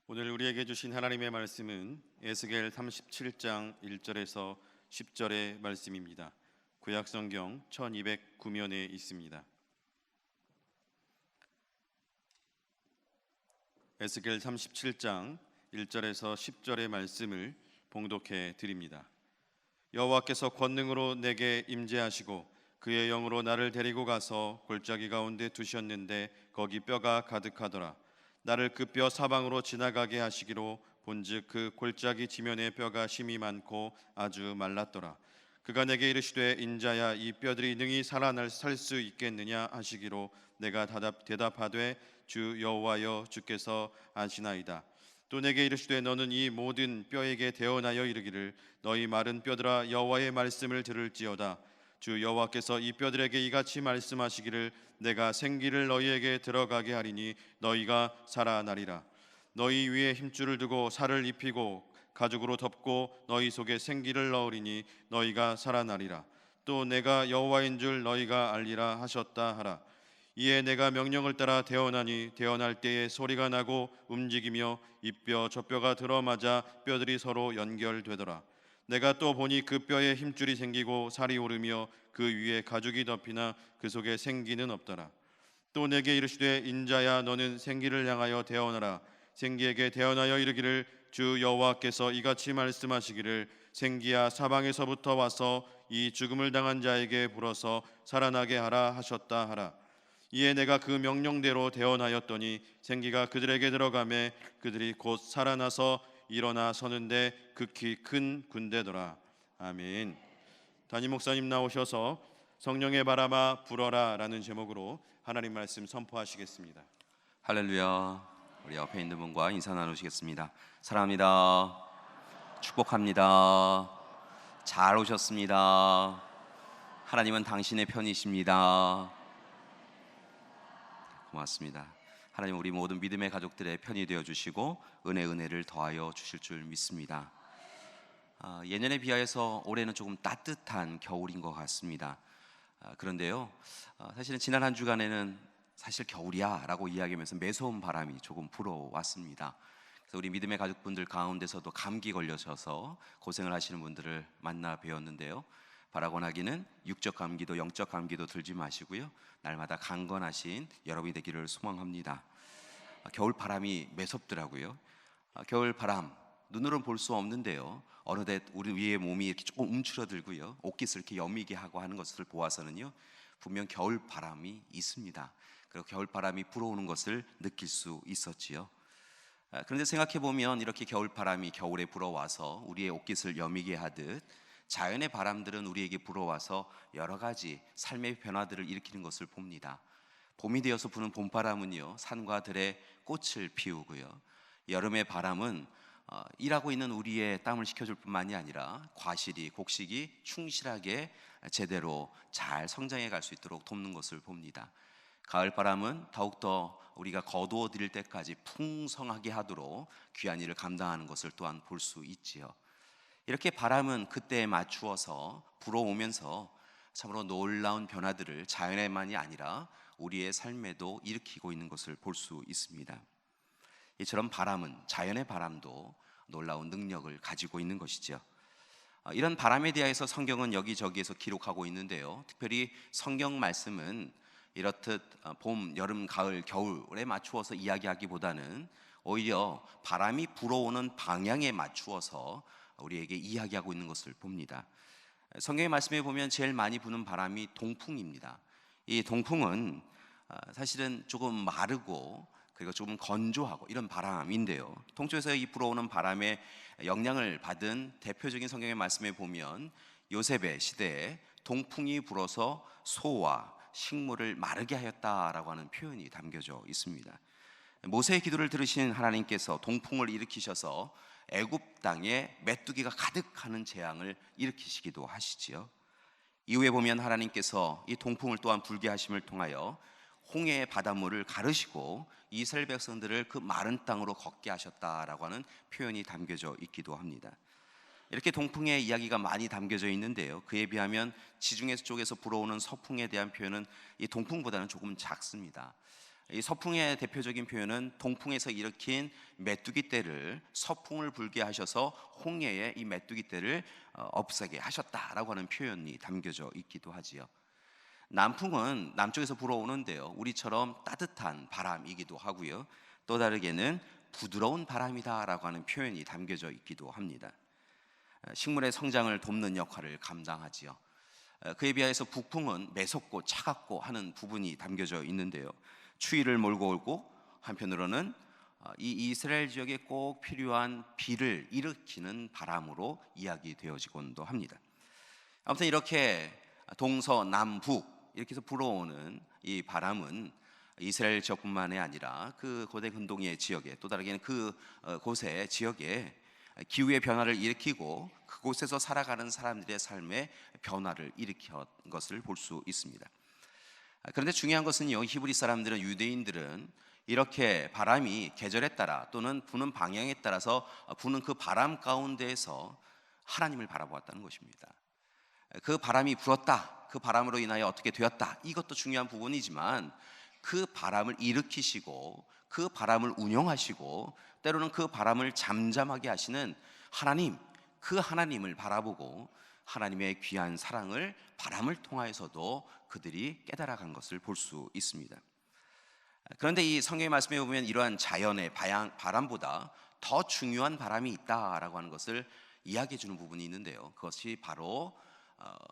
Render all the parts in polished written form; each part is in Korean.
오늘 우리에게 주신 하나님의 말씀은 에스겔 37장 1절에서 10절의 말씀입니다. 구약성경 1209면에 있습니다. 에스겔 37장 1절에서 10절의 말씀을 봉독해 드립니다. 여호와께서 권능으로 내게 임재하시고 그의 영으로 나를 데리고 가서 골짜기 가운데 두셨는데 거기 뼈가 가득하더라. 나를 그 뼈 사방으로 지나가게 하시기로 본즉 그 골짜기 지면에 뼈가 심이 많고 아주 말랐더라. 그가 내게 이르시되 인자야 이 뼈들이 능히 살아날 살 수 있겠느냐 하시기로 내가 대답하되 주 여호와여 주께서 아시나이다. 또 내게 이르시되 너는 이 모든 뼈에게 대언하여 이르기를 너희 마른 뼈들아 여호와의 말씀을 들을지어다. 주 여호와께서 이 뼈들에게 이같이 말씀하시기를 내가 생기를 너희에게 들어가게 하리니 너희가 살아나리라. 너희 위에 힘줄을 두고 살을 입히고 가죽으로 덮고 너희 속에 생기를 넣으리니 너희가 살아나리라. 또 내가 여호와인 줄 너희가 알리라 하셨다 하라. 이에 내가 명령을 따라 대언하니 대언할 때에 소리가 나고 움직이며 이 뼈 저 뼈가 들어맞아 뼈들이 서로 연결되더라. 내가 또 보니 그 뼈에 힘줄이 생기고 살이 오르며 그 위에 가죽이 덮이나 그 속에 생기는 없더라. 또 내게 이르시되 인자야 너는 생기를 향하여 대언하라. 생기에게 대언하여 이르기를 주 여호와께서 이같이 말씀하시기를 생기야 사방에서부터 와서 이 죽음을 당한 자에게 불어서 살아나게 하라 하셨다 하라. 이에 내가 그 명령대로 대언하였더니 생기가 그들에게 들어가매 그들이 곧 살아나서 일어나 서는데 극히 큰 군대더라. 아멘. 담임 목사님 나오셔서 성령의 바람아 불어라 라는 제목으로 하나님 말씀 선포하시겠습니다. 할렐루야. 우리 옆에 있는 분과 인사 나누시겠습니다. 사랑합니다. 축복합니다. 잘 오셨습니다. 하나님은 당신의 편이십니다. 고맙습니다. 하나님 우리 모든 믿음의 가족들의 편이 되어주시고 은혜를 더하여 주실 줄 믿습니다. 예년에 비하여서 올해는 조금 따뜻한 겨울인 것 같습니다. 그런데요, 사실은 지난 한 주간에는 사실 겨울이야 라고 이야기하면서 매서운 바람이 조금 불어왔습니다. 그래서 우리 믿음의 가족분들 가운데서도 감기 걸려셔서 고생을 하시는 분들을 만나 뵈었는데요, 바라고 하기는 육적 감기도 영적 감기도 들지 마시고요, 날마다 강건하신 여러분이 되기를 소망합니다. 겨울 바람이 매섭더라고요. 겨울 바람 눈으로는 볼 수 없는데요, 어느덧 우리 위에 몸이 이렇게 조금 움츠러들고요, 옷깃을 이렇게 여미게 하고 하는 것을 보아서는요, 분명 겨울 바람이 있습니다. 그리고 겨울 바람이 불어오는 것을 느낄 수 있었지요. 그런데 생각해 보면 이렇게 겨울 바람이 겨울에 불어와서 우리의 옷깃을 여미게 하듯 자연의 바람들은 우리에게 불어와서 여러 가지 삶의 변화들을 일으키는 것을 봅니다. 봄이 되어서 부는 봄바람은요, 산과 들에 꽃을 피우고요, 여름의 바람은 일하고 있는 우리의 땀을 식혀줄 뿐만이 아니라 과실이 곡식이 충실하게 제대로 잘 성장해 갈 수 있도록 돕는 것을 봅니다. 가을 바람은 더욱더 우리가 거두어 드릴 때까지 풍성하게 하도록 귀한 일을 감당하는 것을 또한 볼 수 있지요. 이렇게 바람은 그때에 맞추어서 불어오면서 참으로 놀라운 변화들을 자연에만이 아니라 우리의 삶에도 일으키고 있는 것을 볼 수 있습니다. 이처럼 바람은, 자연의 바람도 놀라운 능력을 가지고 있는 것이죠. 이런 바람에 대해서 성경은 여기저기에서 기록하고 있는데요, 특별히 성경 말씀은 이렇듯 봄, 여름, 가을, 겨울에 맞추어서 이야기하기보다는 오히려 바람이 불어오는 방향에 맞추어서 우리에게 이야기하고 있는 것을 봅니다. 성경의 말씀에 보면 제일 많이 부는 바람이 동풍입니다. 이 동풍은 사실은 조금 마르고 그리고 조금 건조하고 이런 바람인데요, 통초에서 이 불어오는 바람의 영향을 받은 대표적인 성경의 말씀에 보면 요셉의 시대에 동풍이 불어서 소와 식물을 마르게 하였다라고 하는 표현이 담겨져 있습니다. 모세의 기도를 들으신 하나님께서 동풍을 일으키셔서 애굽 땅에 메뚜기가 가득하는 재앙을 일으키시기도 하시지요. 이후에 보면 하나님께서 이 동풍을 또한 불게 하심을 통하여 홍해의 바닷물을 가르시고 이스라엘 백성들을 그 마른 땅으로 걷게 하셨다라고 하는 표현이 담겨져 있기도 합니다. 이렇게 동풍의 이야기가 많이 담겨져 있는데요, 그에 비하면 지중해 쪽에서 불어오는 서풍에 대한 표현은 이 동풍보다는 조금 작습니다. 이 서풍의 대표적인 표현은 동풍에서 일으킨 메뚜기 떼를 서풍을 불게 하셔서 홍해에 이 메뚜기 떼를 없애게 하셨다라고 하는 표현이 담겨져 있기도 하지요. 남풍은 남쪽에서 불어오는데요, 우리처럼 따뜻한 바람이기도 하고요, 또 다르게는 부드러운 바람이다라고 하는 표현이 담겨져 있기도 합니다. 식물의 성장을 돕는 역할을 감당하지요. 그에 비하여서 북풍은 매섭고 차갑고 하는 부분이 담겨져 있는데요, 추위를 몰고 오고 한편으로는 이 이스라엘 지역에 꼭 필요한 비를 일으키는 바람으로 이야기되어지곤도 합니다. 아무튼 이렇게 동서남북 이렇게 해서 불어오는 이 바람은 이스라엘 지역뿐만이 아니라 그 고대 근동의 지역에, 또 다르게는 그 곳의 지역에 기후의 변화를 일으키고 그곳에서 살아가는 사람들의 삶에 변화를 일으킨 것을 볼 수 있습니다. 그런데 중요한 것은요, 히브리 사람들은, 유대인들은 이렇게 바람이 계절에 따라 또는 부는 방향에 따라서 부는 그 바람 가운데에서 하나님을 바라보았다는 것입니다. 그 바람이 불었다, 그 바람으로 인하여 어떻게 되었다, 이것도 중요한 부분이지만 그 바람을 일으키시고 그 바람을 운영하시고 때로는 그 바람을 잠잠하게 하시는 하나님, 그 하나님을 바라보고 하나님의 귀한 사랑을 바람을 통하여서도 그들이 깨달아간 것을 볼 수 있습니다. 그런데 이 성경의 말씀에 보면 이러한 자연의 바람보다 더 중요한 바람이 있다라고 하는 것을 이야기해 주는 부분이 있는데요, 그것이 바로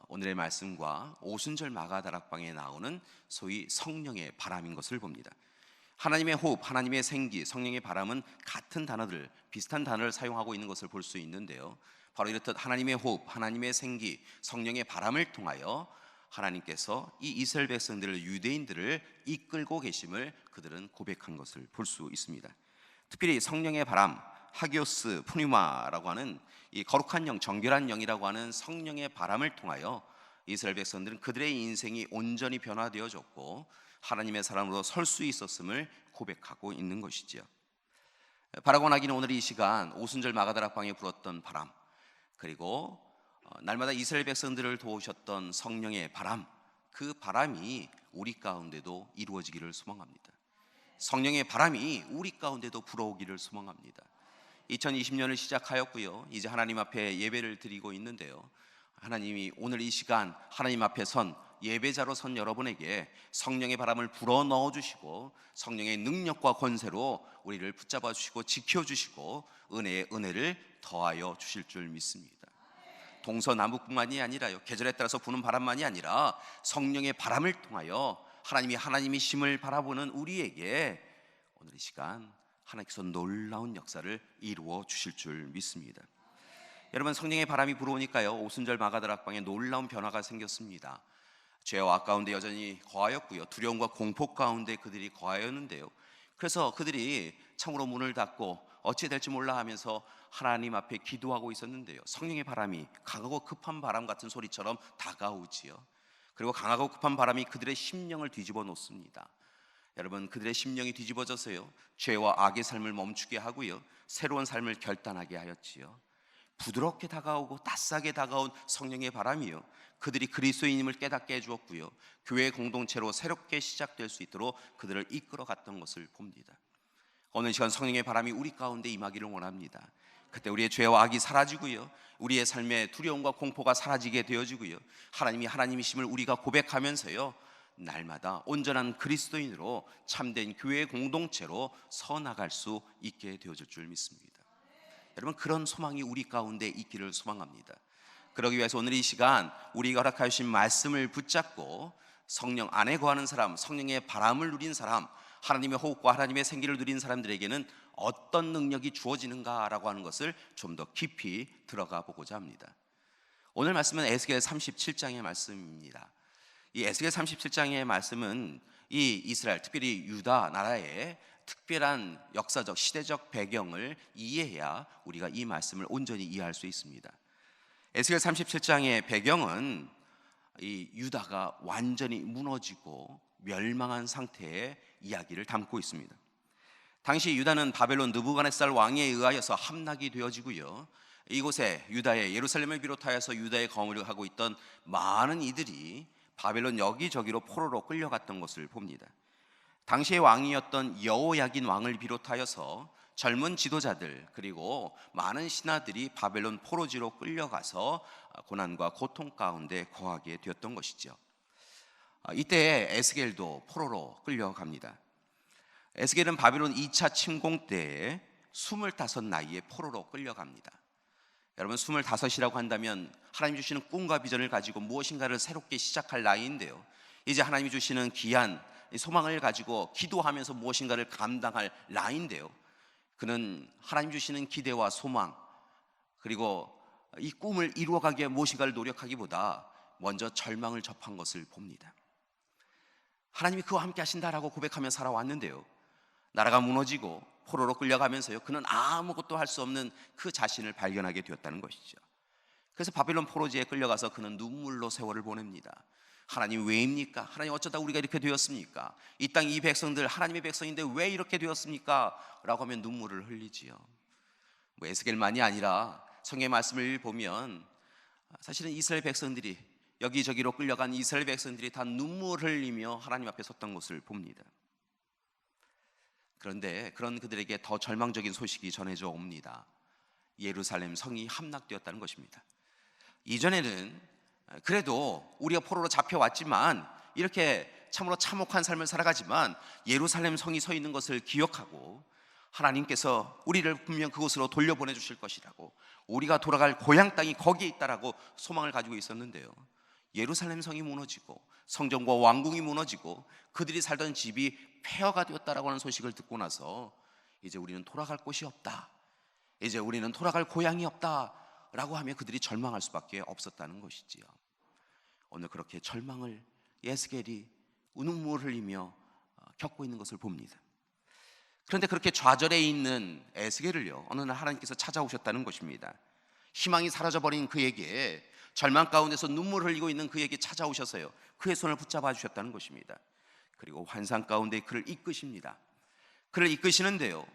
오늘의 말씀과 오순절 마가다락방에 나오는 소위 성령의 바람인 것을 봅니다. 하나님의 호흡, 하나님의 생기, 성령의 바람은 같은 단어들, 비슷한 단어를 사용하고 있는 것을 볼 수 있는데요, 바로 이렇듯 하나님의 호흡, 하나님의 생기, 성령의 바람을 통하여 하나님께서 이 이스라엘 백성들을, 유대인들을 이끌고 계심을 그들은 고백한 것을 볼 수 있습니다. 특별히 성령의 바람, 하기오스 푸니마라고 하는 이 거룩한 영, 정결한 영이라고 하는 성령의 바람을 통하여 이스라엘 백성들은 그들의 인생이 온전히 변화되어졌고 하나님의 사람으로 설 수 있었음을 고백하고 있는 것이지요. 바라고 나기는 오늘 이 시간 오순절 마가다락방에 불었던 바람, 그리고 날마다 이스라엘 백성들을 도우셨던 성령의 바람, 그 바람이 우리 가운데도 이루어지기를 소망합니다. 성령의 바람이 우리 가운데도 불어오기를 소망합니다. 2020년을 시작하였고요, 이제 하나님 앞에 예배를 드리고 있는데요, 하나님이 오늘 이 시간 하나님 앞에 선 예배자로 선 여러분에게 성령의 바람을 불어넣어 주시고 성령의 능력과 권세로 우리를 붙잡아 주시고 지켜주시고 은혜의 은혜를 더하여 주실 줄 믿습니다. 동서남북뿐만이 아니라요, 계절에 따라서 부는 바람만이 아니라 성령의 바람을 통하여 하나님이 하나님이심을 바라보는 우리에게 오늘 이 시간 하나님께서 놀라운 역사를 이루어 주실 줄 믿습니다. 여러분, 성령의 바람이 불어오니까요, 오순절 마가다락방에 놀라운 변화가 생겼습니다. 죄와 악 가운데 여전히 거하였고요, 두려움과 공포 가운데 그들이 거하였는데요, 그래서 그들이 참으로 문을 닫고 어찌 될지 몰라 하면서 하나님 앞에 기도하고 있었는데요, 성령의 바람이 강하고 급한 바람 같은 소리처럼 다가오지요. 그리고 강하고 급한 바람이 그들의 심령을 뒤집어 놓습니다. 여러분, 그들의 심령이 뒤집어져서요, 죄와 악의 삶을 멈추게 하고요, 새로운 삶을 결단하게 하였지요. 부드럽게 다가오고 따스하게 다가온 성령의 바람이요, 그들이 그리스도인임을 깨닫게 해주었고요, 교회 공동체로 새롭게 시작될 수 있도록 그들을 이끌어갔던 것을 봅니다. 오늘 시간 성령의 바람이 우리 가운데 임하기를 원합니다. 그때 우리의 죄와 악이 사라지고요, 우리의 삶의 두려움과 공포가 사라지게 되어지고요, 하나님이 하나님이심을 우리가 고백하면서요, 날마다 온전한 그리스도인으로 참된 교회 공동체로 서 나갈 수 있게 되어질 줄 믿습니다. 여러분, 그런 소망이 우리 가운데 있기를 소망합니다. 그러기 위해서 오늘 이 시간 우리가 허락하신 말씀을 붙잡고 성령 안에 거하는 사람, 성령의 바람을 누린 사람, 하나님의 호흡과 하나님의 생기를 누린 사람들에게는 어떤 능력이 주어지는가라고 하는 것을 좀 더 깊이 들어가 보고자 합니다. 오늘 말씀은 에스겔 37장의 말씀입니다. 이 에스겔 37장의 말씀은 이 이스라엘, 특별히 유다 나라의 특별한 역사적 시대적 배경을 이해해야 우리가 이 말씀을 온전히 이해할 수 있습니다. 에스겔 37장의 배경은 이 유다가 완전히 무너지고 멸망한 상태의 이야기를 담고 있습니다. 당시 유다는 바벨론 느부갓네살 왕에 의하여서 함락이 되어지고요, 이곳에 유다의 예루살렘을 비롯하여서 유다의 거물을 하고 있던 많은 이들이 바벨론 여기저기로 포로로 끌려갔던 것을 봅니다. 당시의 왕이었던 여호야긴 왕을 비롯하여서 젊은 지도자들 그리고 많은 신하들이 바벨론 포로지로 끌려가서 고난과 고통 가운데 거하게 되었던 것이죠. 이때 에스겔도 포로로 끌려갑니다. 에스겔은 바벨론 2차 침공 때에 25 나이에 포로로 끌려갑니다. 여러분 25이라고 한다면 하나님 주시는 꿈과 비전을 가지고 무엇인가를 새롭게 시작할 나이인데요, 이제 하나님이 주시는 귀한 소망을 가지고 기도하면서 무엇인가를 감당할 나이인데요, 그는 하나님 주시는 기대와 소망 그리고 이 꿈을 이루어가기 위해 무엇인가를 노력하기보다 먼저 절망을 접한 것을 봅니다. 하나님이 그와 함께 하신다라고 고백하며 살아왔는데요, 나라가 무너지고 포로로 끌려가면서요, 그는 아무것도 할 수 없는 그 자신을 발견하게 되었다는 것이죠. 그래서 바벨론 포로지에 끌려가서 그는 눈물로 세월을 보냅니다. 하나님 왜입니까? 하나님 어쩌다 우리가 이렇게 되었습니까? 이 땅 이 백성들 하나님의 백성인데 왜 이렇게 되었습니까? 라고 하면 눈물을 흘리지요. 뭐 에스겔만이 아니라 성경의 말씀을 보면 사실은 이스라엘 백성들이 여기저기로 끌려간 이스라엘 백성들이 다 눈물을 흘리며 하나님 앞에 섰던 것을 봅니다. 그런데 그런 그들에게 더 절망적인 소식이 전해져 옵니다. 예루살렘 성이 함락되었다는 것입니다. 이전에는 그래도 우리가 포로로 잡혀왔지만 이렇게 참으로 참혹한 삶을 살아가지만 예루살렘 성이 서 있는 것을 기억하고 하나님께서 우리를 분명 그곳으로 돌려보내 주실 것이라고, 우리가 돌아갈 고향 땅이 거기에 있다라고 소망을 가지고 있었는데요, 예루살렘 성이 무너지고 성전과 왕궁이 무너지고 그들이 살던 집이 폐허가 되었다라고 하는 소식을 듣고 나서 이제 우리는 돌아갈 곳이 없다, 이제 우리는 돌아갈 고향이 없다라고 하며 그들이 절망할 수밖에 없었다는 것이지요. 오늘 그렇게 절망을 에스겔이 눈물을 흘리며 겪고 있는 것을 봅니다. 그런데 그렇게 좌절해 있는 에스겔을요, 어느 날 하나님께서 찾아오셨다는 것입니다. 희망이 사라져버린 그에게, 절망 가운데서 눈물을 흘리고 있는 그에게 찾아오셔서요, 그의 손을 붙잡아 주셨다는 것입니다. 그리고 환상 가운데 그를 이끄십니다. 그를 이끄시는데요,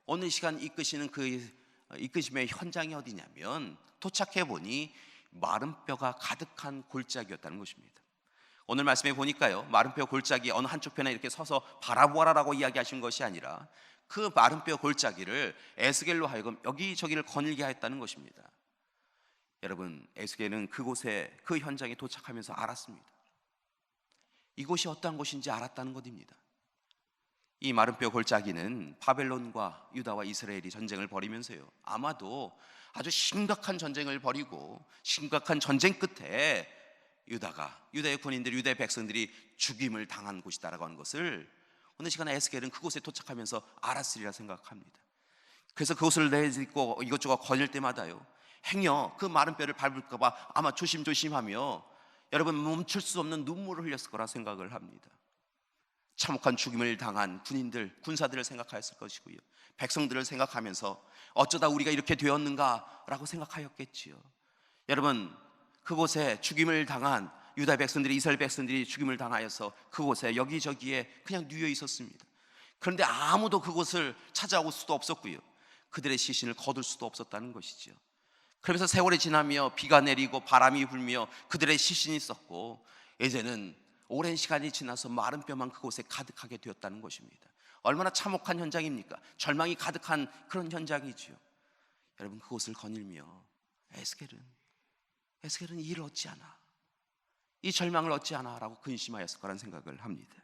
어느 시간 이끄시는 그 이끄심의 현장이 어디냐면 도착해 보니 마른 뼈가 가득한 골짜기였다는 것입니다. 오늘 말씀에 보니까요, 마른 뼈 골짜기 어느 한쪽 편에 이렇게 서서 바라보아라라고 이야기하신 것이 아니라 그 마른 뼈 골짜기를 에스겔로 하여금 여기저기를 거닐게 하였다는 것입니다. 여러분, 에스겔은 그곳에 그 현장에 도착하면서 알았습니다. 이곳이 어떠한 곳인지 알았다는 것입니다. 이 마른 뼈 골짜기는 바벨론과 유다와 이스라엘이 전쟁을 벌이면서요, 아마도 아주 심각한 전쟁을 벌이고 심각한 전쟁 끝에 유다의 군인들, 유다의 백성들이 죽임을 당한 곳이다라고 하는 것을 어느 시간에 에스겔은 그곳에 도착하면서 알았으리라 생각합니다. 그래서 그곳을 내딛고 이것저것 거닐 때마다요, 행여 그 마른 뼈를 밟을까 봐 아마 조심조심하며 여러분 멈출 수 없는 눈물을 흘렸을 거라 생각을 합니다. 참혹한 죽임을 당한 군인들, 군사들을 생각하였을 것이고요, 백성들을 생각하면서 어쩌다 우리가 이렇게 되었는가라고 생각하였겠지요. 여러분, 그곳에 죽임을 당한 유다 백성들이, 이스라엘 백성들이 죽임을 당하여서 그곳에 여기저기에 그냥 누워 있었습니다. 그런데 아무도 그곳을 찾아올 수도 없었고요, 그들의 시신을 거둘 수도 없었다는 것이죠. 그러면서 세월이 지나며 비가 내리고 바람이 불며 그들의 시신이 썩고 이제는 오랜 시간이 지나서 마른 뼈만 그곳에 가득하게 되었다는 것입니다. 얼마나 참혹한 현장입니까? 절망이 가득한 그런 현장이지요. 여러분, 그곳을 거닐며 에스겔은 이를 어찌하나, 이 절망을 어찌하나 라고 근심하였을 거란 생각을 합니다.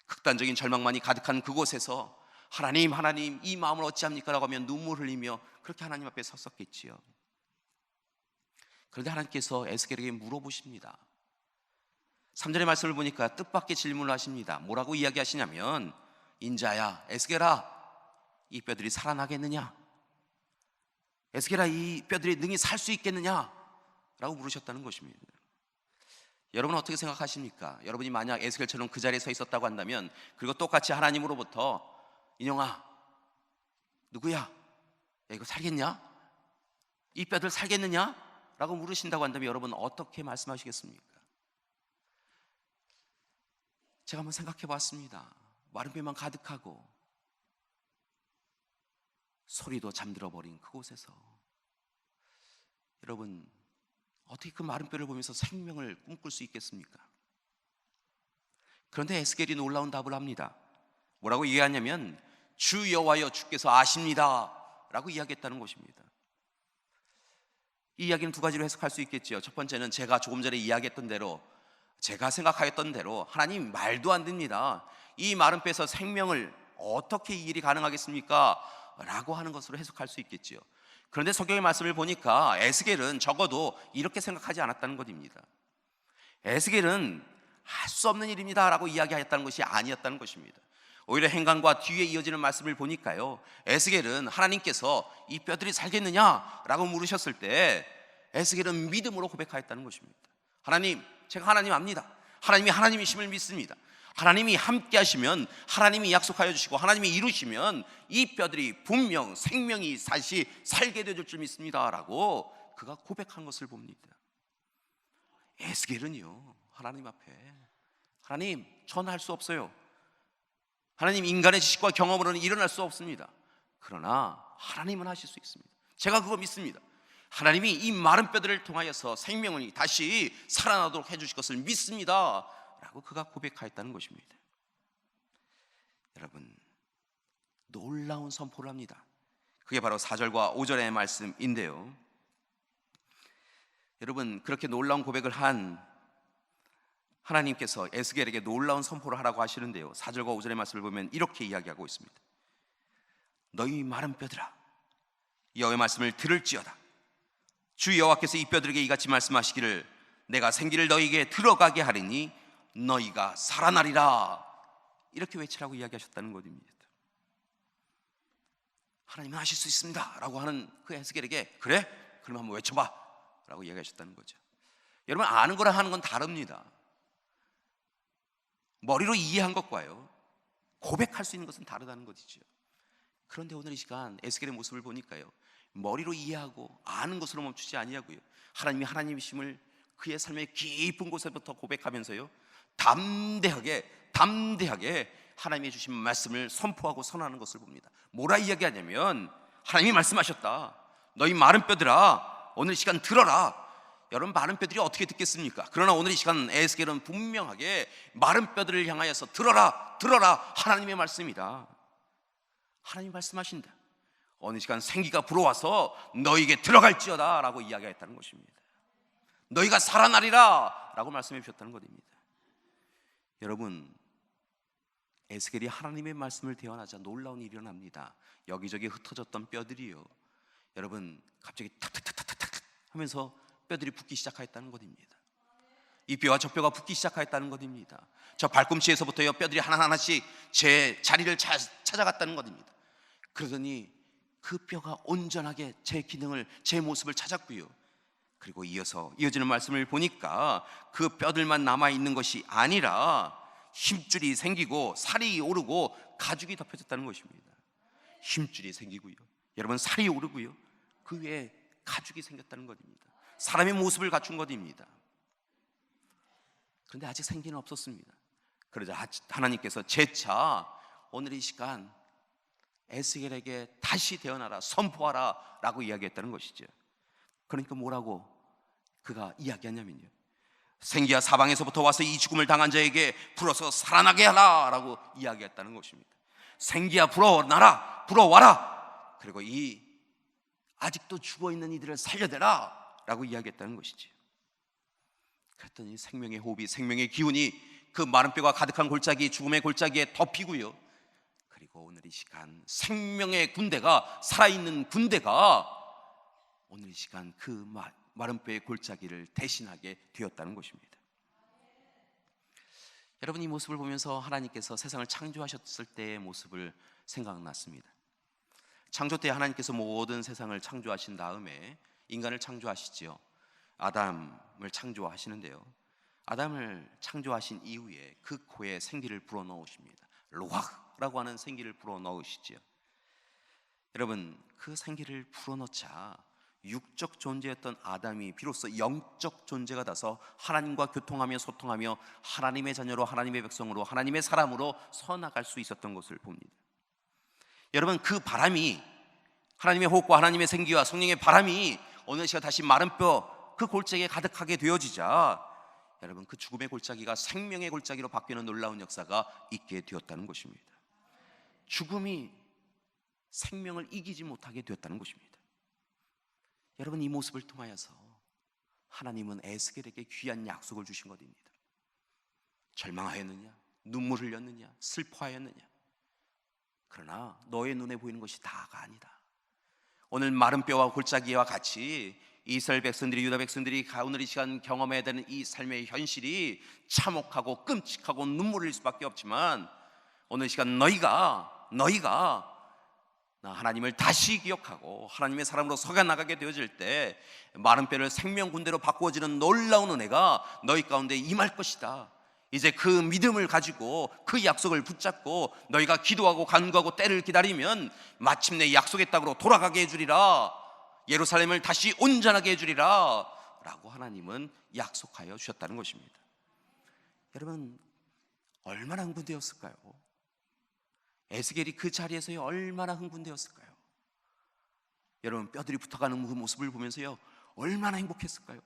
극단적인 절망만이 가득한 그곳에서 하나님 이 마음을 어찌합니까? 라고 하면 눈물 흘리며 그렇게 하나님 앞에 섰었겠지요. 그런데 하나님께서 에스겔에게 물어보십니다. 3절의 말씀을 보니까 뜻밖의 질문을 하십니다. 뭐라고 이야기하시냐면, 인자야, 에스겔아, 이 뼈들이 살아나겠느냐? 에스겔아, 이 뼈들이 능히 살 수 있겠느냐? 라고 물으셨다는 것입니다. 여러분은 어떻게 생각하십니까? 여러분이 만약 에스겔처럼 그 자리에 서 있었다고 한다면, 그리고 똑같이 하나님으로부터 인용아, 누구야? 야, 이거 살겠냐? 이 뼈들 살겠느냐? 라고 물으신다고 한다면 여러분 어떻게 말씀하시겠습니까? 제가 한번 생각해 봤습니다. 마른 뼈만 가득하고 소리도 잠들어 버린 그곳에서 여러분 어떻게 그 마른 뼈를 보면서 생명을 꿈꿀 수 있겠습니까? 그런데 에스겔이 놀라운 답을 합니다. 뭐라고 이야기하냐면 주 여호와여 주께서 아십니다 라고 이야기했다는 것입니다. 이 이야기는 두 가지로 해석할 수 있겠죠. 첫 번째는 제가 조금 전에 이야기했던 대로, 제가 생각하였던 대로 하나님 말도 안 됩니다. 이 마른 뼈에서 생명을 어떻게 이 일이 가능하겠습니까? 라고 하는 것으로 해석할 수 있겠죠. 그런데 성경의 말씀을 보니까 에스겔은 적어도 이렇게 생각하지 않았다는 것입니다. 에스겔은 할 수 없는 일입니다 라고 이야기하였다는 것이 아니었다는 것입니다. 오히려 행간과 뒤에 이어지는 말씀을 보니까요, 에스겔은 하나님께서 이 뼈들이 살겠느냐 라고 물으셨을 때 에스겔은 믿음으로 고백하였다는 것입니다. 하나님, 제가 하나님 압니다. 하나님이 하나님이심을 믿습니다. 하나님이 함께 하시면, 하나님이 약속하여 주시고 하나님이 이루시면 이 뼈들이 분명 생명이 다시 살게 되줄 줄 믿습니다 라고 그가 고백한 것을 봅니다. 에스겔은요, 하나님 앞에 하나님, 전 할 수 없어요. 하나님, 인간의 지식과 경험으로는 일어날 수 없습니다. 그러나 하나님은 하실 수 있습니다. 제가 그거 믿습니다. 하나님이 이 마른 뼈들을 통하여서 생명을 다시 살아나도록 해주실 것을 믿습니다 라고 그가 고백하였다는 것입니다. 여러분, 놀라운 선포를 합니다. 그게 바로 4절과 5절의 말씀인데요, 여러분, 그렇게 놀라운 고백을 한 하나님께서 에스겔에게 놀라운 선포를 하라고 하시는데요, 4절과 5절의 말씀을 보면 이렇게 이야기하고 있습니다. 너희 마른 뼈들아, 여호와의 말씀을 들을지어다. 주 여호와께서 이 뼈들에게 이같이 말씀하시기를 내가 생기를 너희에게 들어가게 하리니 너희가 살아나리라. 이렇게 외치라고 이야기하셨다는 것입니다. 하나님은 하실 수 있습니다 라고 하는 그 에스겔에게 그래? 그럼 한번 외쳐봐 라고 이야기하셨다는 거죠. 여러분, 아는 거랑 하는 건 다릅니다. 머리로 이해한 것과요, 고백할 수 있는 것은 다르다는 것이죠. 그런데 오늘 이 시간 에스겔의 모습을 보니까요, 머리로 이해하고 아는 것으로 멈추지 아니하고요, 하나님이 하나님이심을 그의 삶의 깊은 곳에부터 고백하면서요, 담대하게 하나님이 주신 말씀을 선포하고 선언하는 것을 봅니다. 뭐라 이야기하냐면, 하나님이 말씀하셨다. 너희 마른 뼈들아, 오늘 이 시간 들어라. 여러분, 마른 뼈들이 어떻게 듣겠습니까? 그러나 오늘 이 시간 에스겔은 분명하게 마른 뼈들을 향하여서 들어라, 들어라, 하나님의 말씀이다. 하나님이 말씀하신다. 어느 시간 생기가 불어와서 너희에게 들어갈지어다 라고 이야기했다는 것입니다. 너희가 살아나리라 라고 말씀해 주셨다는 것입니다. 여러분, 에스겔이 하나님의 말씀을 대언하자 놀라운 일이 일어납니다. 여기저기 흩어졌던 뼈들이요, 여러분, 갑자기 탁탁탁탁탁 하면서 뼈들이 붙기 시작하였다는 것입니다. 이 뼈와 저 뼈가 붙기 시작하였다는 것입니다. 저 발꿈치에서부터요, 뼈들이 하나하나씩 제 자리를 찾아갔다는 것입니다. 그러더니 그 뼈가 온전하게 제 기능을, 제 모습을 찾았고요, 그리고 이어지는 말씀을 보니까 그 뼈들만 남아있는 것이 아니라 힘줄이 생기고 살이 오르고 가죽이 덮여졌다는 것입니다. 힘줄이 생기고요, 여러분, 살이 오르고요, 그 위에 가죽이 생겼다는 것입니다. 사람의 모습을 갖춘 것입니다. 그런데 아직 생기는 없었습니다. 그러자 하나님께서 재차 오늘 이 시간 에스겔에게 다시 대언하라, 선포하라 라고 이야기했다는 것이죠. 그러니까 뭐라고 그가 이야기하냐면요, 생기야 사방에서부터 와서 이 죽음을 당한 자에게 불어서 살아나게 하라 라고 이야기했다는 것입니다. 생기야 불어와라. 그리고 이 아직도 죽어있는 이들을 살려내라 라고 이야기했다는 것이죠. 그랬더니 생명의 호흡이, 생명의 기운이 그 마른 뼈가 가득한 골짜기, 죽음의 골짜기에 덮이고요, 그리고 오늘 이 시간 생명의 군대가, 살아있는 군대가 오늘 이 시간 그 마른 뼈의 골짜기를 대신하게 되었다는 것입니다. 여러분, 이 모습을 보면서 하나님께서 세상을 창조하셨을 때의 모습을 생각났습니다. 창조 때 하나님께서 모든 세상을 창조하신 다음에 인간을 창조하시지요. 아담을 창조하시는데요, 아담을 창조하신 이후에 그 코에 생기를 불어넣으십니다. 로하라고 하는 생기를 불어넣으시지요. 여러분, 그 생기를 불어넣자 육적 존재였던 아담이 비로소 영적 존재가 돼서 하나님과 교통하며 소통하며 하나님의 자녀로, 하나님의 백성으로, 하나님의 사람으로 서나갈 수 있었던 것을 봅니다. 여러분, 그 바람이, 하나님의 호흡과 하나님의 생기와 성령의 바람이 어느 시간 다시 마른 뼈 그 골짜기에 가득하게 되어지자 여러분 그 죽음의 골짜기가 생명의 골짜기로 바뀌는 놀라운 역사가 있게 되었다는 것입니다. 죽음이 생명을 이기지 못하게 되었다는 것입니다. 여러분 이 모습을 통하여서 하나님은 에스겔에게 귀한 약속을 주신 것입니다. 절망하였느냐, 눈물 흘렸느냐, 슬퍼하였느냐, 그러나 너의 눈에 보이는 것이 다가 아니다. 오늘 마른 뼈와 골짜기와 같이 이스라엘 백성들이, 유다 백성들이 오늘 이 시간 경험해야 되는 이 삶의 현실이 참혹하고 끔찍하고 눈물 흘릴 수밖에 없지만, 오늘 이 시간 너희가 나 하나님을 다시 기억하고 하나님의 사람으로 서겨나가게 되어질 때 마른 뼈를 생명 군대로 바꾸어지는 놀라운 은혜가 너희 가운데 임할 것이다. 이제 그 믿음을 가지고 그 약속을 붙잡고 너희가 기도하고 간구하고 때를 기다리면 마침내 약속의 땅으로 돌아가게 해주리라, 예루살렘을 다시 온전하게 해주리라 라고 하나님은 약속하여 주셨다는 것입니다. 여러분 얼마나 흥분되었을까요? 에스겔이 그 자리에서요 얼마나 흥분되었을까요? 여러분 뼈들이 붙어가는 그 모습을 보면서요 얼마나 행복했을까요?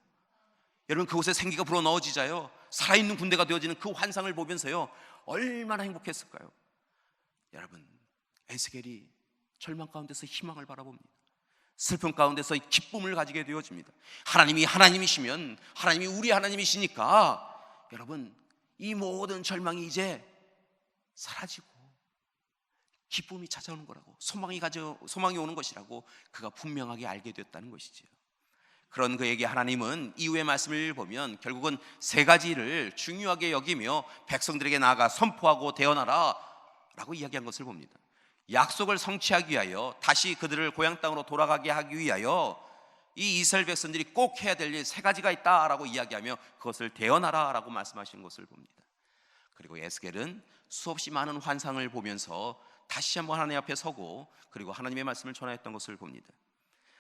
여러분 그곳에 생기가 불어넣어지자요 살아있는 군대가 되어지는 그 환상을 보면서요 얼마나 행복했을까요? 여러분 에스겔이 절망 가운데서 희망을 바라봅니다. 슬픔 가운데서 기쁨을 가지게 되어집니다. 하나님이 하나님이시면, 하나님이 우리 하나님이시니까 여러분 이 모든 절망이 이제 사라지고 기쁨이 찾아오는 거라고, 소망이 오는 것이라고 그가 분명하게 알게 되었다는 것이지요. 그런 그에게 하나님은 이후의 말씀을 보면 결국은 세 가지를 중요하게 여기며 백성들에게 나아가 선포하고 대언하라 라고 이야기한 것을 봅니다. 약속을 성취하기 위하여, 다시 그들을 고향 땅으로 돌아가게 하기 위하여 이 이스라엘 백성들이 꼭 해야 될 일 세 가지가 있다라고 이야기하며 그것을 대언하라 라고 말씀하시는 것을 봅니다. 그리고 에스겔은 수없이 많은 환상을 보면서 다시 한번 하나님 앞에 서고 그리고 하나님의 말씀을 전하였던 것을 봅니다.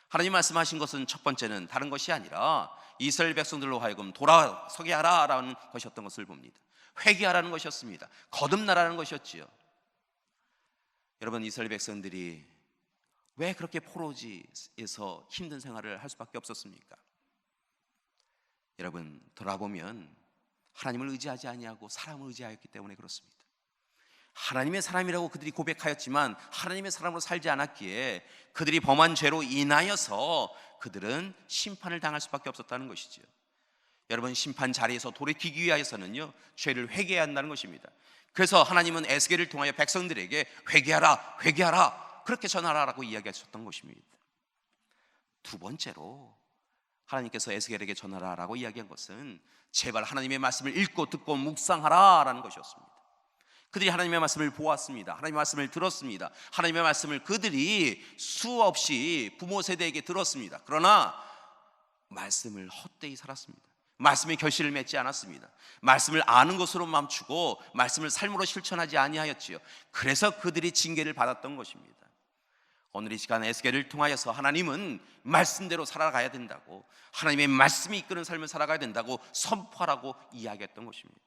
하나님 말씀하신 것은 첫 번째는 다른 것이 아니라 이스라엘 백성들로 하여금 돌아서게 하라라는 것이었던 것을 봅니다. 회개하라는 것이었습니다. 거듭나라는 것이었지요. 여러분 이스라엘 백성들이 왜 그렇게 포로지에서 힘든 생활을 할 수밖에 없었습니까? 여러분 돌아보면 하나님을 의지하지 아니하고 사람을 의지하였기 때문에 그렇습니다. 하나님의 사람이라고 그들이 고백하였지만 하나님의 사람으로 살지 않았기에 그들이 범한 죄로 인하여서 그들은 심판을 당할 수밖에 없었다는 것이죠. 여러분 심판 자리에서 돌이키기 위하여서는요 죄를 회개해야 한다는 것입니다. 그래서 하나님은 에스겔을 통하여 백성들에게 회개하라, 회개하라 그렇게 전하라라고 이야기하셨던 것입니다. 두 번째로 하나님께서 에스겔에게 전하라라고 이야기한 것은 제발 하나님의 말씀을 읽고 듣고 묵상하라라는 것이었습니다. 그들이 하나님의 말씀을 보았습니다. 하나님의 말씀을 들었습니다. 하나님의 말씀을 그들이 수없이 부모 세대에게 들었습니다. 그러나 말씀을 헛되이 살았습니다. 말씀의 결실을 맺지 않았습니다. 말씀을 아는 것으로 멈추고 말씀을 삶으로 실천하지 아니하였지요. 그래서 그들이 징계를 받았던 것입니다. 오늘 이 시간 에스겔을 통하여서 하나님은 말씀대로 살아가야 된다고, 하나님의 말씀이 이끄는 삶을 살아가야 된다고 선포하라고 이야기했던 것입니다.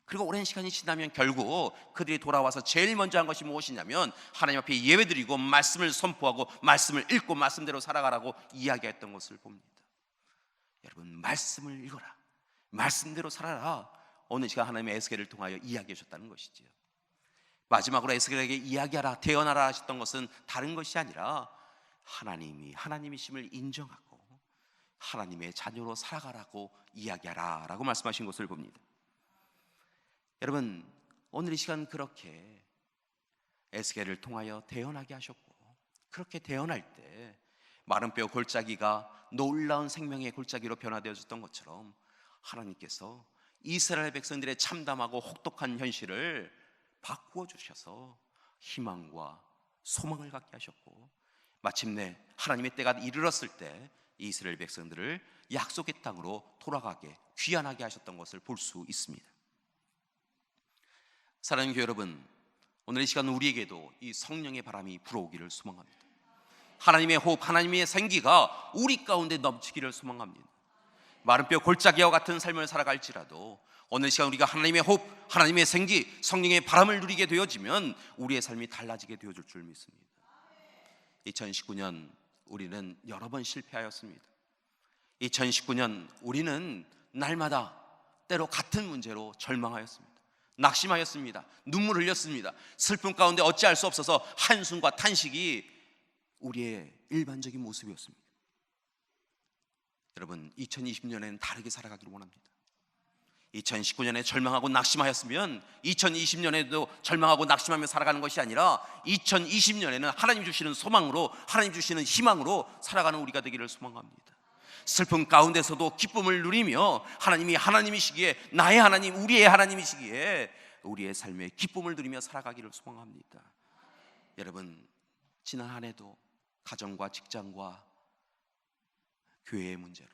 그리고 오랜 시간이 지나면 결국 그들이 돌아와서 제일 먼저 한 것이 무엇이냐면 하나님 앞에 예배드리고 말씀을 선포하고 말씀을 읽고 말씀대로 살아가라고 이야기했던 것을 봅니다. 여러분 말씀을 읽어라, 말씀대로 살아라, 오늘 시간 하나님의 에스겔을 통하여 이야기해 주셨다는 것이지요. 마지막으로 에스겔에게 이야기하라, 대언하라 하셨던 것은 다른 것이 아니라 하나님이 하나님이심을 인정하고 하나님의 자녀로 살아가라고 이야기하라 라고 말씀하신 것을 봅니다. 여러분 오늘 이 시간 그렇게 에스겔을 통하여 대언하게 하셨고, 그렇게 대언할 때 마른 뼈 골짜기가 놀라운 생명의 골짜기로 변화되어졌던 것처럼 하나님께서 이스라엘 백성들의 참담하고 혹독한 현실을 바꾸어 주셔서 희망과 소망을 갖게 하셨고, 마침내 하나님의 때가 이르렀을 때 이스라엘 백성들을 약속의 땅으로 돌아가게 귀환하게 하셨던 것을 볼 수 있습니다. 사랑하는 교회 여러분, 오늘 이 시간 우리에게도 이 성령의 바람이 불어오기를 소망합니다. 하나님의 호흡, 하나님의 생기가 우리 가운데 넘치기를 소망합니다. 마른 뼈 골짜기와 같은 삶을 살아갈지라도 오늘 시간 우리가 하나님의 호흡, 하나님의 생기, 성령의 바람을 누리게 되어지면 우리의 삶이 달라지게 되어질 줄 믿습니다. 2019년 우리는 여러 번 실패하였습니다. 2019년 우리는 날마다 때로 같은 문제로 절망하였습니다. 낙심하였습니다. 눈물 흘렸습니다. 슬픔 가운데 어찌할 수 없어서 한숨과 탄식이 우리의 일반적인 모습이었습니다. 여러분, 2020년에는 다르게 살아가기를 원합니다. 2019년에 절망하고 낙심하였으면 2020년에도 절망하고 낙심하며 살아가는 것이 아니라 2020년에는 하나님 주시는 소망으로, 하나님 주시는 희망으로 살아가는 우리가 되기를 소망합니다. 슬픔 가운데서도 기쁨을 누리며 하나님이 하나님이시기에, 나의 하나님, 우리의 하나님이시기에 우리의 삶에 기쁨을 누리며 살아가기를 소망합니다. 여러분, 지난 한 해도 가정과 직장과 교회의 문제로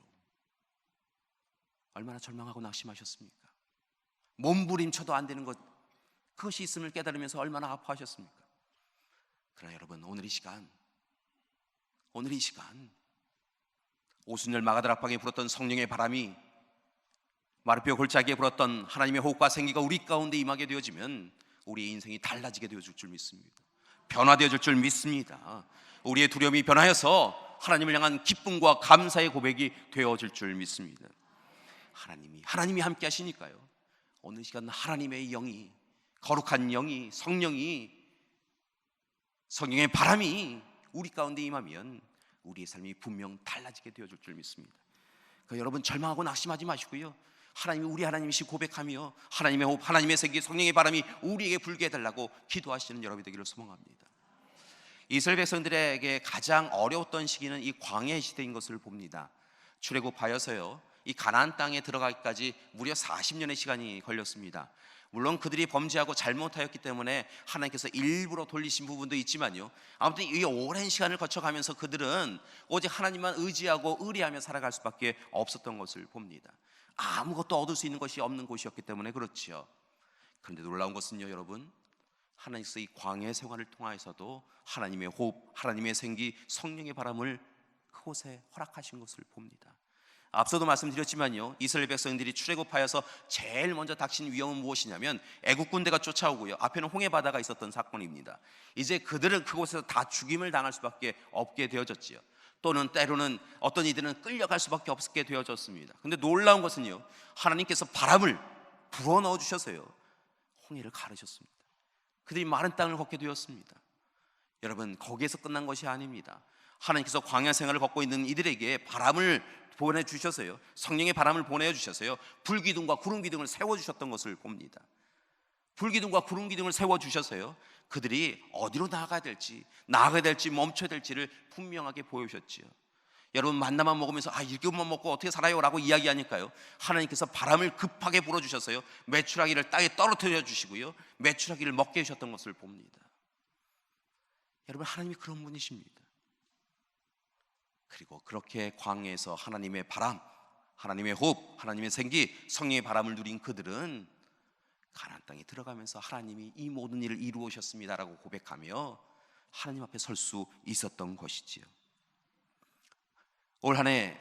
얼마나 절망하고 낙심하셨습니까? 몸부림쳐도 안 되는 것, 그것이 있음을 깨달으면서 얼마나 아파하셨습니까? 그러나 여러분, 오늘 이 시간 오순절 마가다락방에 불었던 성령의 바람이 마르뼈 골짜기에 불었던 하나님의 호흡과 생기가 우리 가운데 임하게 되어지면 우리의 인생이 달라지게 되어질 줄 믿습니다. 변화되어질 줄 믿습니다. 우리의 두려움이 변하여서 하나님을 향한 기쁨과 감사의 고백이 되어질 줄 믿습니다. 하나님이 함께 하시니까요, 오늘 시간 하나님의 영이, 거룩한 영이, 성령의 바람이 우리 가운데 임하면 우리의 삶이 분명 달라지게 되어질 줄 믿습니다. 그러니까 여러분, 절망하고 낙심하지 마시고요, 하나님이 우리 하나님이시 고백하며 하나님의 호흡, 하나님의 생기, 성령의 바람이 우리에게 불게 해달라고 기도하시는 여러분이 되기를 소망합니다. 이스라엘 백성들에게 가장 어려웠던 시기는 이 광야 시대인 것을 봅니다. 출애굽하여서요, 이 가나안 땅에 들어가기까지 무려 40년의 시간이 걸렸습니다. 물론 그들이 범죄하고 잘못하였기 때문에 하나님께서 일부러 돌리신 부분도 있지만요, 아무튼 이 오랜 시간을 거쳐가면서 그들은 오직 하나님만 의지하고 의뢰하며 살아갈 수밖에 없었던 것을 봅니다. 아무것도 얻을 수 있는 것이 없는 곳이었기 때문에 그렇지요. 그런데 놀라운 것은요, 여러분, 하나님께서 이 광야의 생활을 통하여서도 하나님의 호흡, 하나님의 생기, 성령의 바람을 그곳에 허락하신 것을 봅니다. 앞서도 말씀드렸지만요, 이스라엘 백성들이 출애굽하여서 제일 먼저 닥친 위험은 무엇이냐면 애국 군대가 쫓아오고요, 앞에는 홍해 바다가 있었던 사건입니다. 이제 그들은 그곳에서 다 죽임을 당할 수밖에 없게 되어졌지요. 또는 때로는 어떤 이들은 끌려갈 수밖에 없게 되어졌습니다. 그런데 놀라운 것은요, 하나님께서 바람을 불어넣어 주셔서요, 홍해를 가르셨습니다. 그들이 마른 땅을 걷게 되었습니다. 여러분, 거기에서 끝난 것이 아닙니다. 하나님께서 광야 생활을 걷고 있는 이들에게 바람을 보내주셔서요, 성령의 바람을 보내주셔서요, 불기둥과 구름기둥을 세워주셨던 것을 봅니다. 불기둥과 구름기둥을 세워주셔서요, 그들이 어디로 나아가야 될지 멈춰야 될지를 분명하게 보여주셨지요. 여러분, 만나만 먹으면서 이것만 먹고 어떻게 살아요? 라고 이야기하니까요, 하나님께서 바람을 급하게 불어주셔서요, 메추라기를 땅에 떨어뜨려 주시고요, 메추라기를 먹게 해주셨던 것을 봅니다. 여러분, 하나님이 그런 분이십니다. 그리고 그렇게 광야에서 하나님의 바람, 하나님의 호흡, 하나님의 생기, 성령의 바람을 누린 그들은 가나안 땅에 들어가면서 하나님이 이 모든 일을 이루어셨습니다라고 고백하며 하나님 앞에 설 수 있었던 것이지요. 올 한 해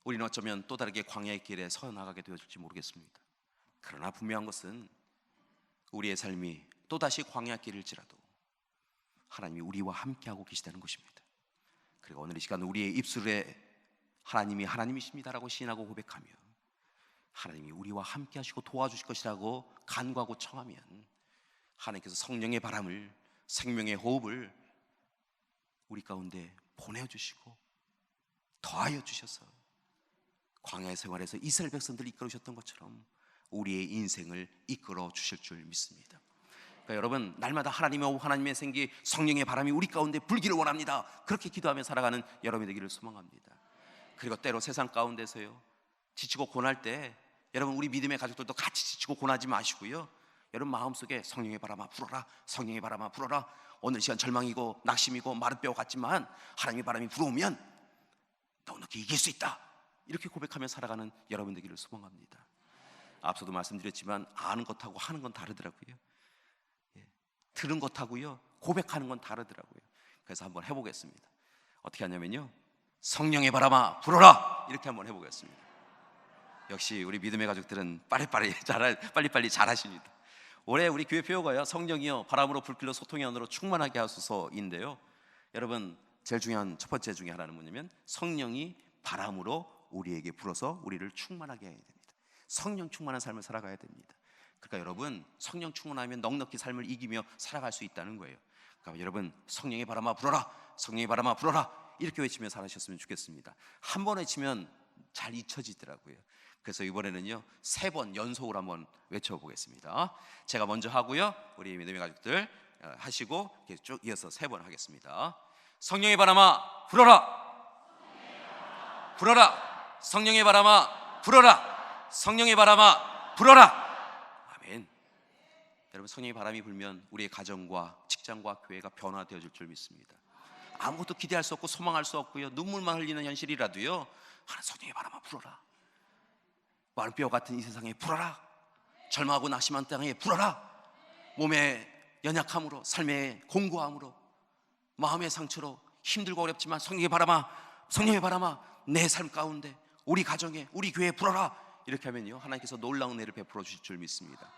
우리는 어쩌면 또 다르게 광야의 길에 서 나가게 되어질지 모르겠습니다. 그러나 분명한 것은 우리의 삶이 또다시 광야 길일지라도 하나님이 우리와 함께하고 계시다는 것입니다. 그리고 오늘 이 시간 우리의 입술에 하나님이 하나님이십니다라고 시인하고 고백하며 하나님이 우리와 함께 하시고 도와주실 것이라고 간구하고 청하면 하나님께서 성령의 바람을, 생명의 호흡을 우리 가운데 보내주시고 더하여 주셔서 광야의 생활에서 이스라엘 백성들을 이끌으셨던 것처럼 우리의 인생을 이끌어 주실 줄 믿습니다. 그러니까 여러분, 날마다 하나님의 호흡, 하나님의 생기, 성령의 바람이 우리 가운데 불기를 원합니다. 그렇게 기도하며 살아가는 여러분이 되기를 소망합니다. 그리고 때로 세상 가운데서요, 지치고 고날 때 여러분, 우리 믿음의 가족들도 같이 지치고 고나지 마시고요, 여러분 마음속에 성령의 바람아 불어라, 성령의 바람아 불어라. 오늘 시간 절망이고 낙심이고 마른 뼈 같지만 하나님의 바람이 불어오면 넉넉히 이길 수 있다, 이렇게 고백하며 살아가는 여러분 되기를 소망합니다. 앞서도 말씀드렸지만 아는 것하고 하는 건 다르더라고요. 들은 것하고요, 고백하는 건 다르더라고요. 그래서 한번 해보겠습니다. 어떻게 하냐면요, 성령의 바람아 불어라, 이렇게 한번 해보겠습니다. 역시 우리 믿음의 가족들은 빨리빨리 잘하십니다. 올해 우리 교회 표어가요, 성령이여 바람으로 불길로 소통의 언어로 충만하게 하소서인데요, 여러분, 제일 중요한 첫 번째 중에 하나는 뭐냐면 성령이 바람으로 우리에게 불어서 우리를 충만하게 해야 됩니다. 성령 충만한 삶을 살아가야 됩니다. 그러니까 여러분, 성령 충만하면 넉넉히 삶을 이기며 살아갈 수 있다는 거예요. 그러니까 여러분, 성령의 바람아 불어라, 성령의 바람아 불어라, 이렇게 외치며 살아셨으면 좋겠습니다. 한 번 외치면 잘 잊혀지더라고요. 그래서 이번에는요 3번 연속으로 한번 외쳐보겠습니다. 제가 먼저 하고요, 우리 믿음의 가족들 하시고 이렇게 쭉 이어서 3번 하겠습니다. 성령의 바람아 불어라, 불어라, 성령의 바람아 불어라, 성령의 바람아 불어라. 아멘. 여러분, 성령의 바람이 불면 우리의 가정과 직장과 교회가 변화되어질 줄 믿습니다. 아무것도 기대할 수 없고 소망할 수 없고요, 눈물만 흘리는 현실이라도요, 성령의 바람아 불어라. 마른뼈 같은 이 세상에 불어라. 절망하고 낙심한 땅에 불어라. 몸의 연약함으로, 삶의 공고함으로, 마음의 상처로 힘들고 어렵지만 성령의 바람아, 성령의 바람아 내 삶 가운데, 우리 가정에, 우리 교회에 불어라. 이렇게 하면요 하나님께서 놀라운 은혜를 베풀어 주실 줄 믿습니다.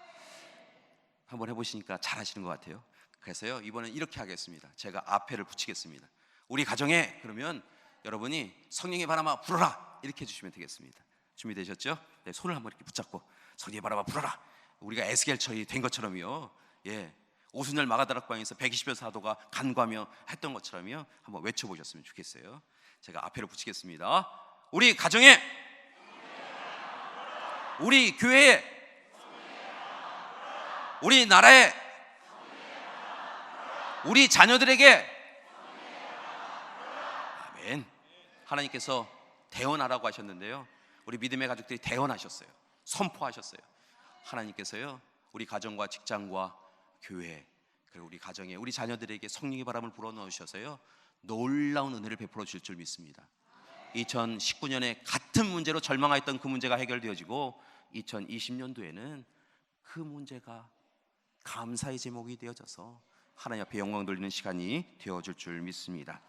한번 해보시니까 잘 하시는 것 같아요. 그래서요 이번엔 이렇게 하겠습니다. 제가 앞에를 붙이겠습니다. 우리 가정에, 그러면 여러분이 성령의 바람아 불어라 이렇게 해주시면 되겠습니다. 준비되셨죠? 네, 손을 한번 이렇게 붙잡고 성령의 바람아 불어라. 우리가 에스겔처럼 된 것처럼요, 오순절 마가다락방에서 120여 사도가 간구하며 했던 것처럼요 한번 외쳐보셨으면 좋겠어요. 제가 앞에를 붙이겠습니다. 우리 가정에, 우리 교회에, 우리 나라에, 우리 자녀들에게. 아멘. 하나님께서 대언하라고 하셨는데요, 우리 믿음의 가족들이 대언하셨어요. 선포하셨어요. 하나님께서요 우리 가정과 직장과 교회, 그리고 우리 가정에, 우리 자녀들에게 성령의 바람을 불어넣으셔서요 놀라운 은혜를 베풀어 주실 줄 믿습니다. 2019년에 같은 문제로 절망하였던 그 문제가 해결되어지고 2020년도에는 그 문제가 감사의 제목이 되어져서 하나님 앞에 영광 돌리는 시간이 되어줄 줄 믿습니다.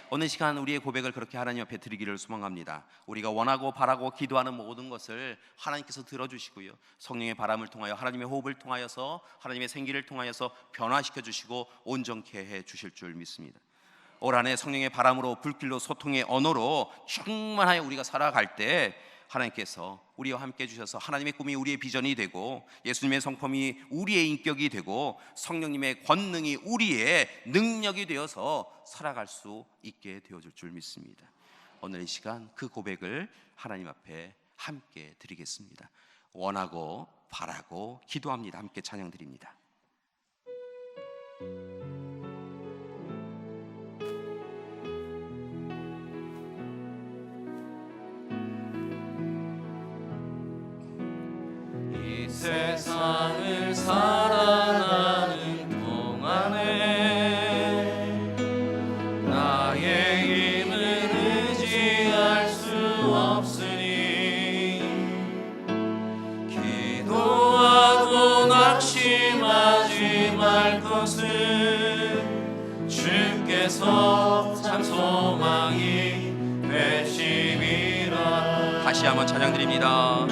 오늘 시간 우리의 고백을 그렇게 하나님 앞에 드리기를 소망합니다. 우리가 원하고 바라고 기도하는 모든 것을 하나님께서 들어주시고요, 성령의 바람을 통하여, 하나님의 호흡을 통하여서, 하나님의 생기를 통하여서 변화시켜 주시고 온전케 해 주실 줄 믿습니다. 올 한해 성령의 바람으로, 불길로, 소통의 언어로 충만하여 우리가 살아갈 때 하나님께서 우리와 함께 해주셔서 하나님의 꿈이 우리의 비전이 되고, 예수님의 성품이 우리의 인격이 되고, 성령님의 권능이 우리의 능력이 되어서 살아갈 수 있게 되어줄 줄 믿습니다. 오늘 이 시간 그 고백을 하나님 앞에 함께 드리겠습니다. 원하고 바라고 기도합니다. 함께 찬양 드립니다. 세상을 살아가는 동안에 나의 힘을 의지할 수 없으니 기도하고 낙심하지 말 것은 주께서 참 소망이 되심이라. 다시 한번 찬양 드립니다.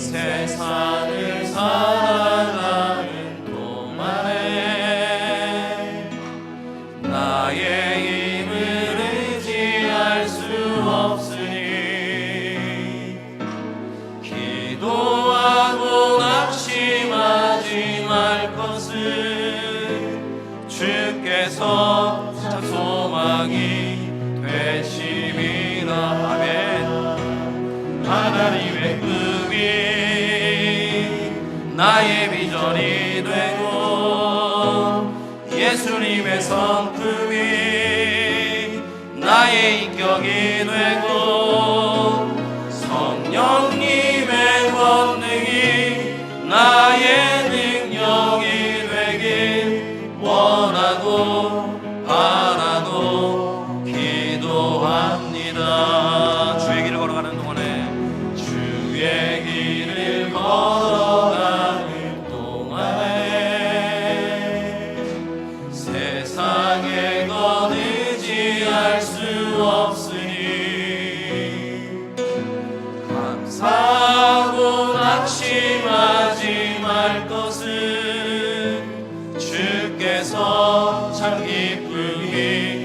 세상을 살아가는 동안에 나의 힘을 의지할 수 없으니 기도하고 낙심하지 말 것은 주께서 참 소망이 되심이라. 아멘. 하나님의 나의 비전이 되고, 예수님의 성품이 나의 인격이 되고, 성령님의 권능이 나의 능력이 되길 원하고 바라고 기도합니다. 주의 길을 걸어가는 동안에, 주의 길을 걸어가는 동안에 세상의 것 의지할 수 없으니 감사하고 낙심하지 말 것은 주께서 참 기쁘기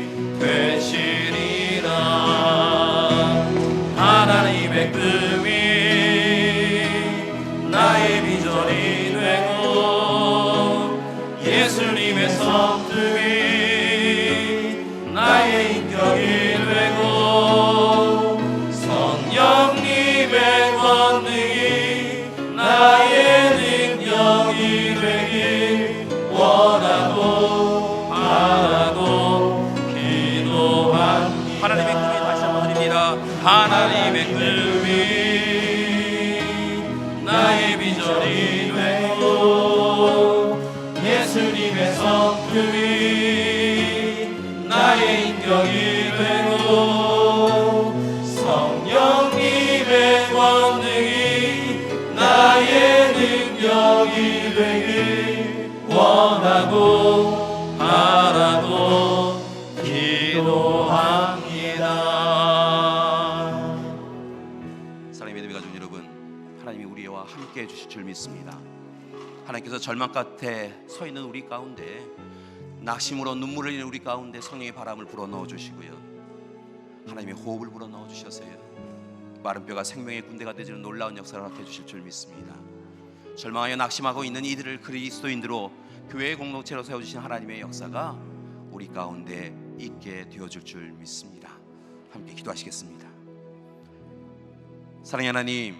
하나님의 꿈이 나의 비전이 되고 예수님의 성품이 나의 인격이 되고 성령님의 권능이 나의 능력이 되길 원하고 바라고 기도합니다. 사랑의 믿음의 가족 여러분, 하나님이 우리와 함께 해주실 줄 믿습니다. 하나님께서 절망 끝에 서 있는 우리 가운데, 낙심으로 눈물을 흘리는 우리 가운데 성령의 바람을 불어넣어 주시고요, 하나님의 호흡을 불어넣어 주셔서요, 마른 뼈가 생명의 군대가 되지는 놀라운 역사를 허락해 주실 줄 믿습니다. 절망하여 낙심하고 있는 이들을 그리스도인으로 교회의 공동체로 세워주신 하나님의 역사가 우리 가운데 있게 되어줄 줄 믿습니다. 함께 기도하시겠습니다. 사랑의 하나님,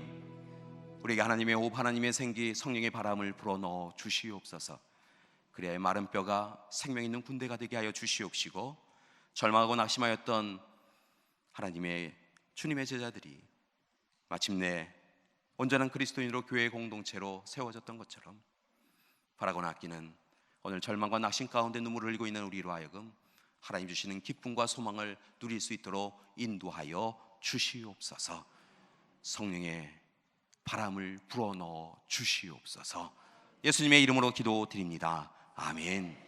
우리에게 하나님의 호흡, 하나님의 생기, 성령의 바람을 불어넣어 주시옵소서. 그래야 마른 뼈가 생명 있는 군대가 되게 하여 주시옵시고, 절망하고 낙심하였던 하나님의 주님의 제자들이 마침내 온전한 그리스도인으로 교회의 공동체로 세워졌던 것처럼, 바라고나 아끼는 오늘 절망과 낙심 가운데 눈물을 흘리고 있는 우리로 하여금 하나님 주시는 기쁨과 소망을 누릴 수 있도록 인도하여 주시옵소서. 성령의 바람을 불어넣어 주시옵소서. 예수님의 이름으로 기도드립니다. 아멘.